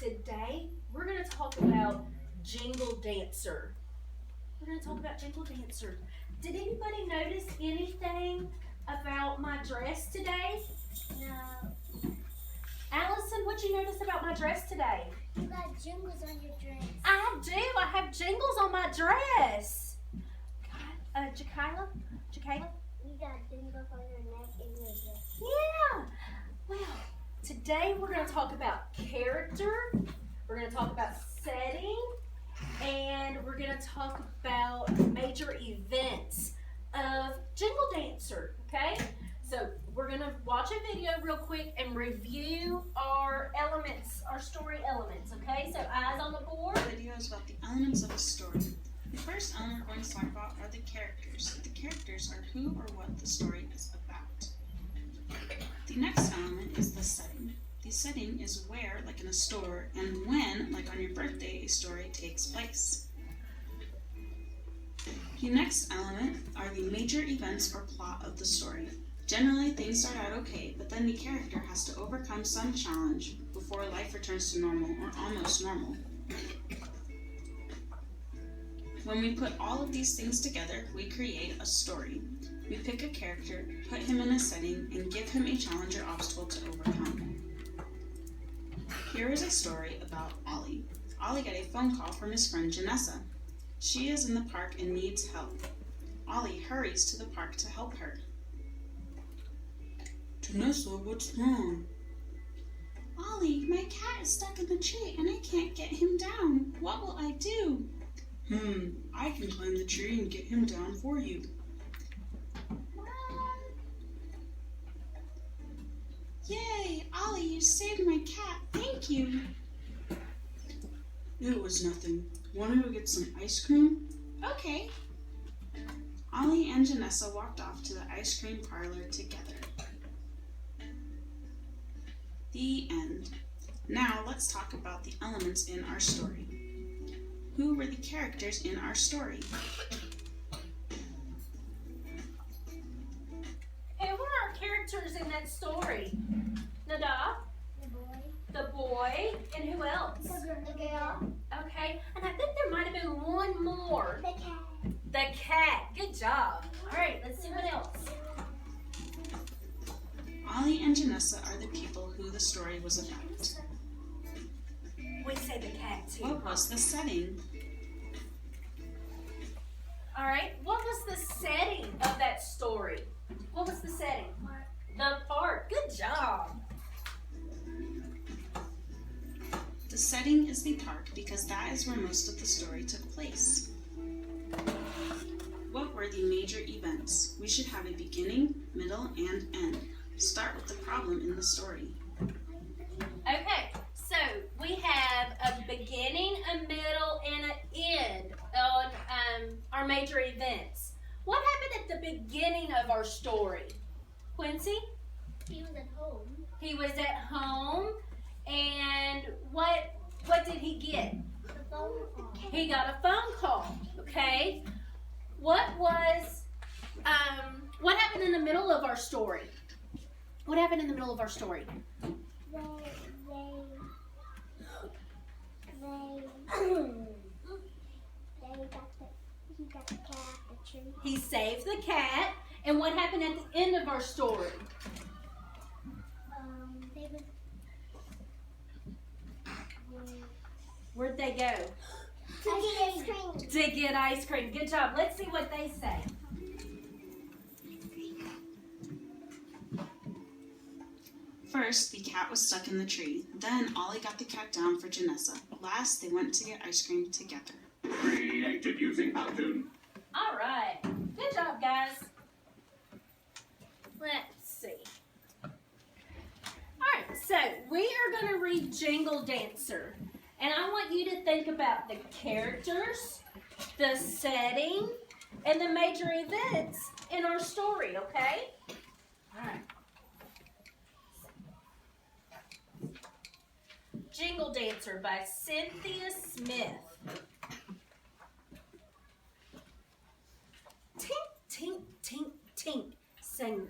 Today, we're going to talk about Jingle Dancer. We're going to talk about Jingle Dancer. Did anybody notice anything about my dress today? No. Allison, what'd you notice about my dress today? You got jingles on your dress. I do. I have jingles on my dress. Jakayla? You got jingles on your neck and your dress. Yeah. Well, today we're going to talk about character. We're going to talk about setting. And we're going to talk about major events of Jingle Dancer. Okay? So we're going to watch a video real quick and review our elements, our story elements. Okay? So eyes on the board. The video is about the elements of a story. The first element we're going to talk about are the characters. The characters are who or what the story is about. The next element is the setting. The setting is where, like in a store, and when, like on your birthday, a story takes place. The next element are the major events or plot of the story. Generally, things start out okay, but then the character has to overcome some challenge before life returns to normal or almost normal. When we put all of these things together, we create a story. We pick a character, put him in a setting, and give him a challenge or obstacle to overcome. Here is a story about Ollie. Ollie got a phone call from his friend Janessa. She is in the park and needs help. Ollie hurries to the park to help her. Janessa, what's wrong? Ollie, my cat is stuck in the tree and I can't get him down. What will I do? I can climb the tree and get him down for you. Mom! Yay! Ollie, you saved my cat. Thank you. It was nothing. Want to go get some ice cream? Okay. Ollie and Janessa walked off to the ice cream parlor together. The end. Now let's talk about the elements in our story. Who were the characters in our story? Who were our characters in that story? Nada, The boy. the boy, and who else? The girl. Okay, and I think there might have been one more. The cat. The cat. Good job. All right, let's see what else. Ollie and Janessa are the people who the story was about. We say the cat too. What was the setting? All right, what was the setting of that story? What was the setting? The park. Good job. The setting is the park because that is where most of the story took place. What were the major events? We should have a beginning, middle, and end. Start with the problem in the story. Okay, so we have a beginning, a middle, and an end on our major events. What happened at the beginning of our story? Quincy? He was at home. He was at home, and what did he get? The phone call. He got a phone call, okay? What happened in the middle of our story? What happened in the middle of our story? He got the cat off the tree. He saved the cat, and what happened at the end of our story? They was. Where'd they go? To get ice cream. To get ice cream. Good job. Let's see what they say. First, the cat was stuck in the tree. Then, Ollie got the cat down for Janessa. Last, they went to get ice cream together. Created using Powtoon. All right. Good job, guys. Let's see. All right, so we are going to read Jingle Dancer. And I want you to think about the characters, the setting, and the major events in our story, okay? All right. Jingle Dancer by Cynthia Smith. Tink, tink, tink, tink, sang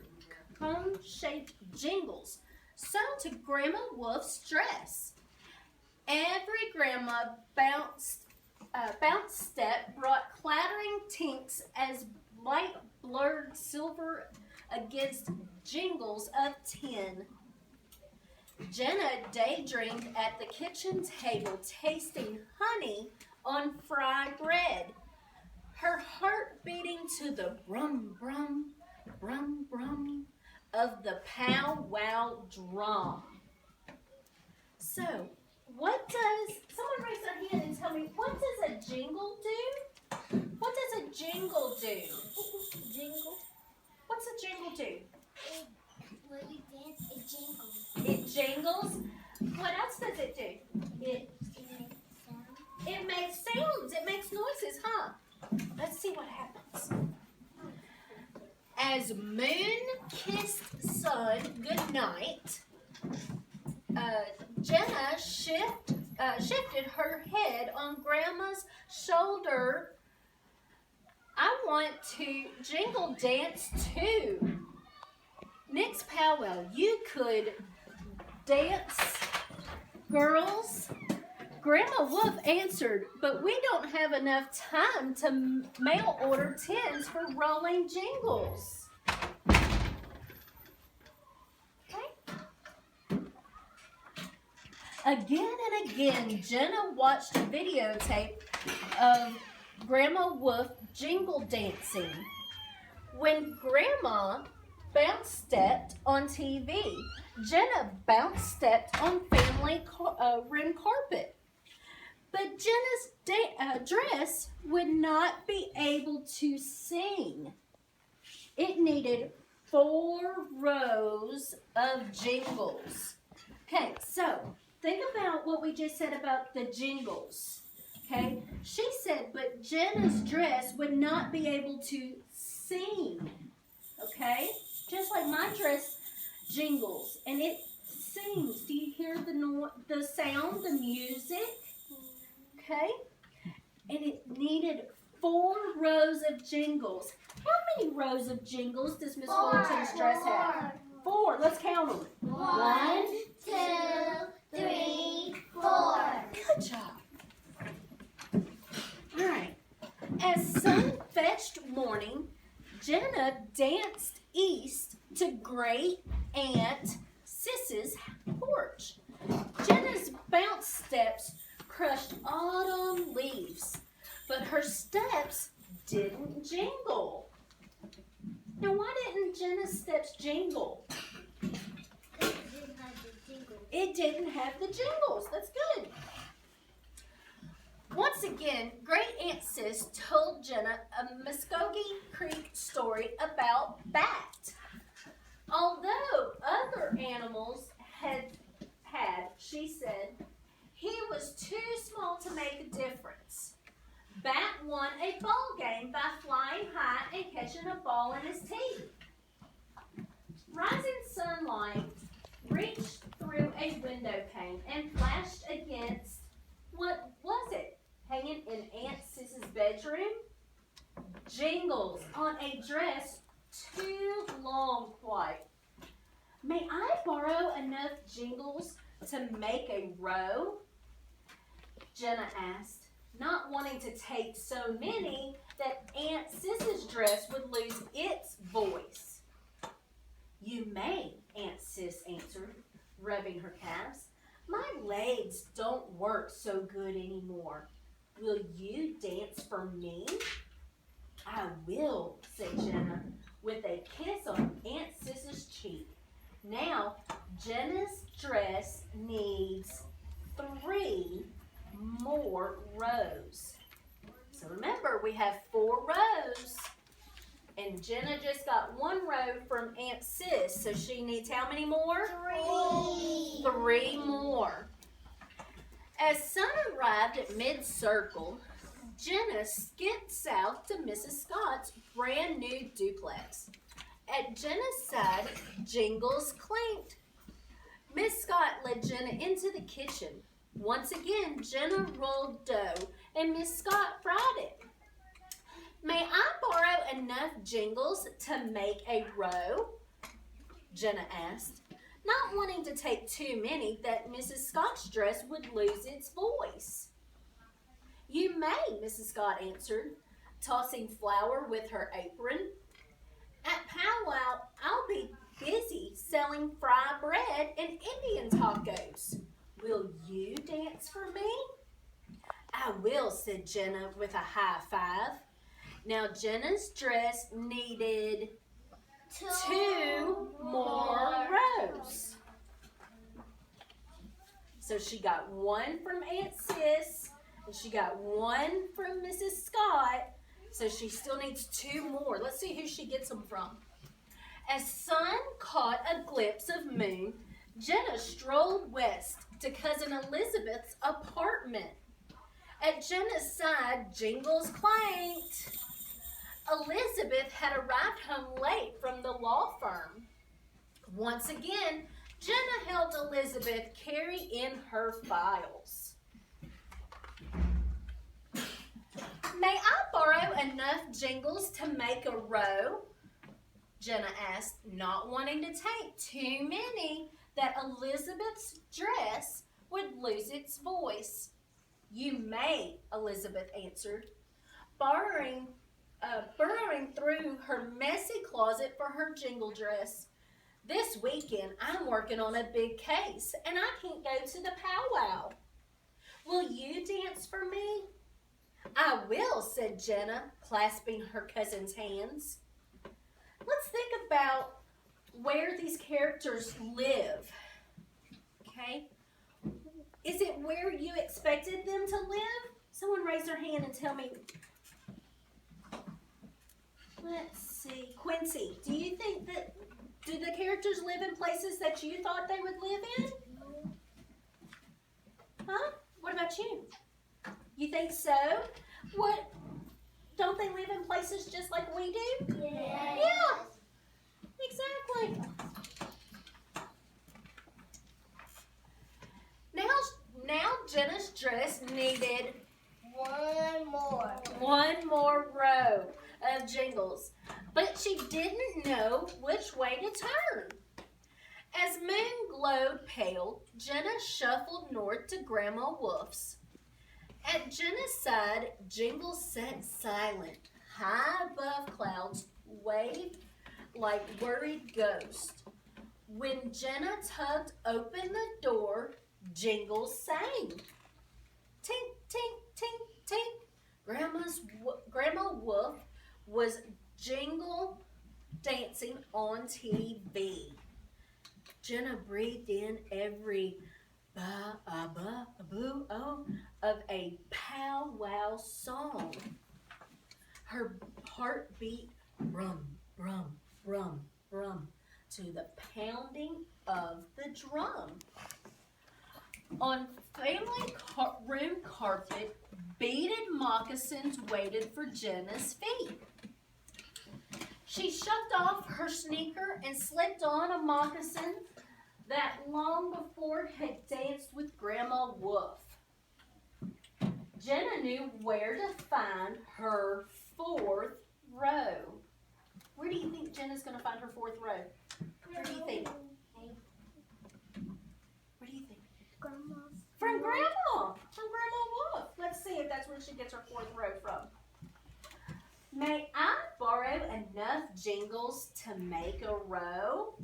cone-shaped jingles sewn to Grandma Wolf's dress. Every grandma bounce step brought clattering tinks as light blurred silver against jingles of tin. Jenna daydreamed at the kitchen table, tasting honey on fried bread, her heart beating to the brum, brum, brum, brum of the pow-wow drum. So, someone raise their hand and tell me, what does a jingle do? What does a jingle do? Jingle. What's a jingle do? When you dance, it jingles. It jingles. What else does it do? It makes sound. It makes sounds. It makes noises, huh? Let's see what happens. As moon kissed sun goodnight, Jenna shifted her head on Grandma's shoulder. I want to jingle dance too. Next powwow, you could dance, girls. Grandma Wolf answered, but we don't have enough time to mail order tins for rolling jingles. Okay. Again and again, Jenna watched a videotape of Grandma Wolf jingle dancing. When Grandma bounce stepped on TV, Jenna bounce stepped on family room carpet. But Jenna's dress would not be able to sing. It needed 4 rows of jingles. Okay, so think about what we just said about the jingles. Okay, she said, but Jenna's dress would not be able to sing. Okay, just like my dress jingles and it sings. Do you hear the sound, the music? Okay, and it needed 4 rows of jingles. How many rows of jingles does Miss Fullerton's dress have? 4. Let's count them. 1, 2, 3, 4. Good job. All right. As sun fetched morning, Jenna danced east to Great Aunt Sis's porch. Jenna's bounce steps crushed autumn leaves, but her steps didn't jingle. Now, why didn't Jenna's steps jingle? It didn't have the jingles. That's good. Once again, Great Aunt Sis told Jenna a Muskogee Creek story about Bat. Although other animals had, she said, he was too small to make a difference. Bat won a ball game by flying high and catching a ball in his teeth. Rising sunlight reached through a window pane and flashed against, what was it, hanging in Aunt Sis's bedroom? Jingles on a dress too long quite. May I borrow enough jingles to make a row? Jenna asked, not wanting to take so many that Aunt Sis's dress would lose its voice. You may, Aunt Sis answered, rubbing her calves. My legs don't work so good anymore. Will you dance for me? I will, said Jenna, with a kiss on Aunt Sis's cheek. Now, Jenna's dress needs 3 more rows. So remember, we have 4 rows. And Jenna just got 1 row from Aunt Sis. So she needs how many more? 3. 3 more. As sun arrived at mid-circle, Jenna skipped south to Mrs. Scott's brand new duplex. At Jenna's side, jingles clanked. Miss Scott led Jenna into the kitchen. Once again, Jenna rolled dough and Miss Scott fried it. May I borrow enough jingles to make a row? Jenna asked, not wanting to take too many that Mrs. Scott's dress would lose its voice. You may, Mrs. Scott answered, tossing flour with her apron. At powwow, I'll be busy selling fried bread and Indian tacos. Will you dance for me? I will, said Jenna with a high five. Now Jenna's dress needed 2 more rows. So she got 1 from Aunt Sis, and she got 1 from Mrs. Scott, so she still needs 2 more. Let's see who she gets them from. As sun caught a glimpse of moon, Jenna strolled west to Cousin Elizabeth's apartment. At Jenna's side, jingles clanked. Elizabeth had arrived home late from the law firm. Once again, Jenna helped Elizabeth carry in her files. May I borrow enough jingles to make a row? Jenna asked, not wanting to take too many that Elizabeth's dress would lose its voice. You may, Elizabeth answered, burrowing through her messy closet for her jingle dress. This weekend, I'm working on a big case, and I can't go to the powwow. Will you dance for me? I will, said Jenna, clasping her cousin's hands. Let's think about where these characters live, okay? Is it where you expected them to live? Someone raise their hand and tell me. Let's see. Quincy, do you think that, do the characters live in places that you thought they would live in? Huh? What about you? You think so? What, don't they live in places just like we do? Yeah. Yeah, exactly. Now Jenna's dress needed 1 more row of jingles, but she didn't know which way to turn. As moon glowed pale, Jenna shuffled north to Grandma Wolf's. At Jenna's side, Jingles sat silent, high above clouds, waved like worried ghost. When Jenna tugged open the door, Jingles sang. Tink, tink, tink, tink. Grandma Wolf was jingle dancing on TV. Jenna breathed in every ba-a-ba-a-boo-oh of a powwow song. Her heart beat brum, brum, brum, brum to the pounding of the drum. On family room carpet, beaded moccasins waited for Jenna's feet. She shoved off her sneaker and slipped on a moccasin that long before had danced with Grandma Wolf. Jenna knew where to find her 4th row. Where do you think Jenna's going to find her 4th row? Where do you think? Where do you think? Grandma's. From Grandma. From Grandma Wolf. Let's see if that's where she gets her 4th row from. May I borrow enough jingles to make a row?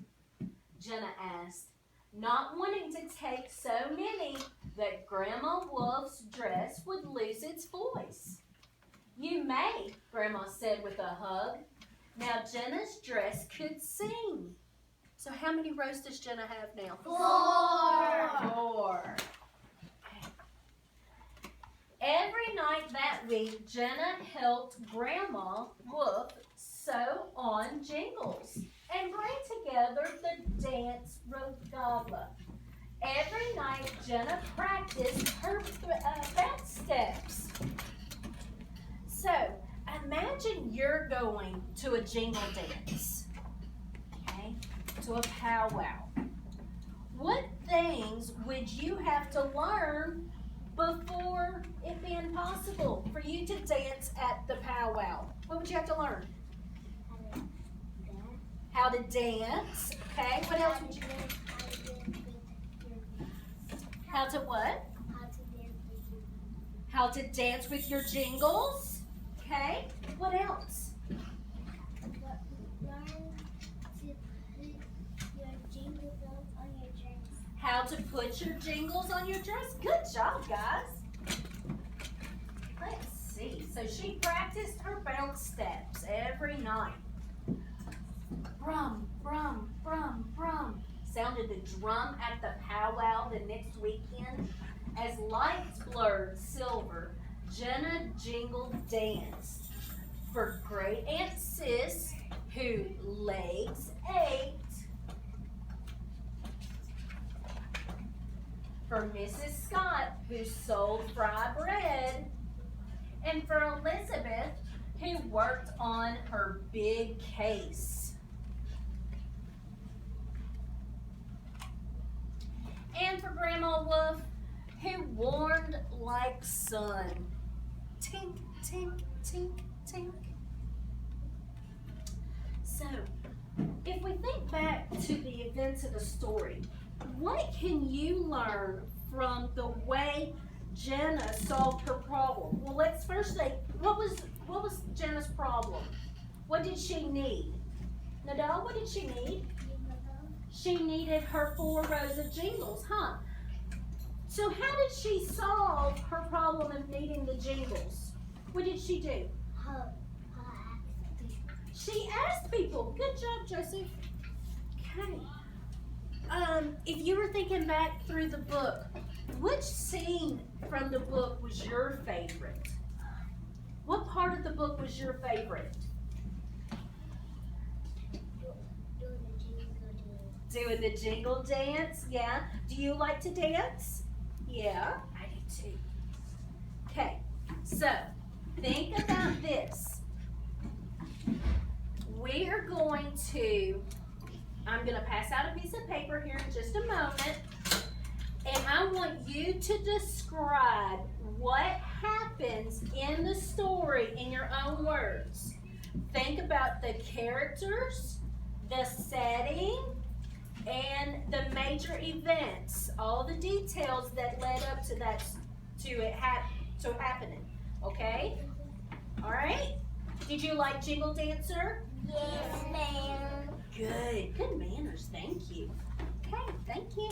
Jenna asked, not wanting to take so many that Grandma Wolf's dress would lose its voice. You may, Grandma said with a hug. Now Jenna's dress could sing. So how many rows does Jenna have now? 4. Every night that week, Jenna helped Grandma Wolf sew on jingles and bring together the dance regatta. Every night, Jenna practiced her back steps. So, imagine you're going to a jingle dance, okay, to a powwow. What things would you have to learn before it being possible for you to dance at the powwow? What would you have to learn? How to dance. Okay, what else would you How to what? How to dance with you. How to dance with your jingles. Okay. What else? Learn to put your jingle bells on your dress. How to put your jingles on your dress. Good job, guys. Let's see. So she practiced her bounce steps every night. Brum, brum, brum, brum. Sounded the drum at the powwow the next weekend. As lights blurred silver, Jenna jingle danced. For Great Aunt Sis, who legs ate. For Mrs. Scott, who sold fry bread. And for Elizabeth, who worked on her big case. And for Grandma Wolf, who warmed like sun. Tink, tink, tink, tink. So, if we think back to the events of the story, what can you learn from the way Jenna solved her problem? Well, let's first say, what was Jenna's problem? What did she need? Nadal, what did she need? She needed her 4 rows of jingles, huh? So how did she solve her problem of needing the jingles? What did she do? She asked people. Good job, Joseph. Okay. If you were thinking back through the book, which scene from the book was your favorite? What part of the book was your favorite? Doing the jingle dance, yeah. Do you like to dance? Yeah, I do too. Okay, so think about this. We are going to, I'm going to pass out a piece of paper here in just a moment, and I want you to describe what happens in the story in your own words. Think about the characters, the setting, and the major events, all the details that led up to that, to happening. Okay? All right? Did you like Jingle Dancer? Yes, ma'am. Good. Good manners. Thank you. Okay, thank you.